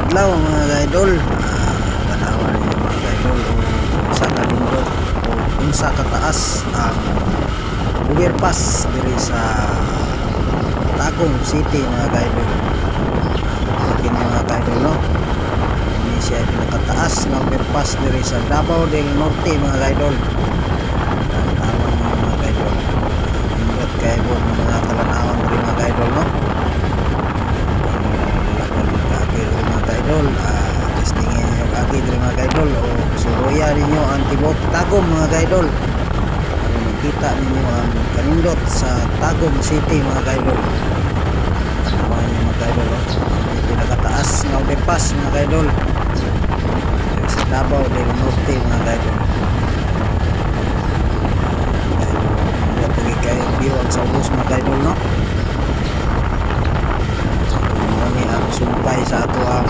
adlaw mga ka-idol. Tanawan ninyo mga ka-idol kung sa kalindot o kung sa kataas ang overpass diri sa Tagum City mga ka-idol. Okay na mga ka-idol, no? Ini siya pinakataas na overpass diri sa Davao del Norte mga ka-idol. Tanawan ninyo mga ka-idol. Indot kayo mga talanawan diri mga ka-idol, no? Idol, testingin nyo kaki diri mga ka-idol o suruya ninyo ang tibok Tagum mga ka-idol para makita ninyo ang kanindot sa Tagum City mga ka-idol. Tanawan nyo mga ka-idol, ang pinakataas na overpass mga ka-idol sa Davao del Norte mga ka-idol. Hindi pagi kayo view ang sa ubos mga ka-idol, no? Ang sumpay sa ato ang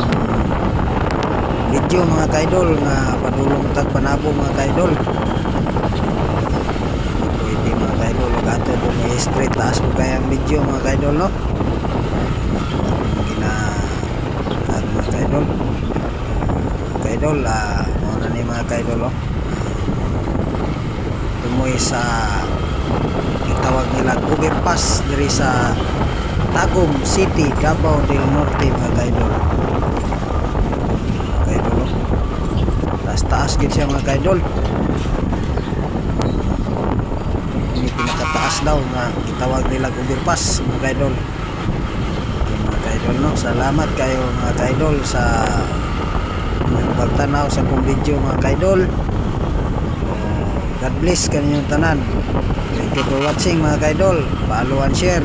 video mga ka-idol nga padulong tag panabo mga ka-idol. Pwede mga ka-idol ug ato po may straight taas po kaya ang video mga ka-idol, no? Mga ka-idol mao na ni mga ka-idol, no? Tumoy sa itawag nila overpass diri sa Tagum City, Davao del Norte mga ka-idol. Mga ka-idol, taas gid siya mga ka-idol. Ini pinakataas daw nga gitawag nila overpass mga ka-idol. Mga ka-idol, no? Salamat kayo mga ka-idol sa pagtanaw sa kong video mga ka-idol. God bless kaninyong tanan. Thank you for watching mga ka-idol. Follow and share.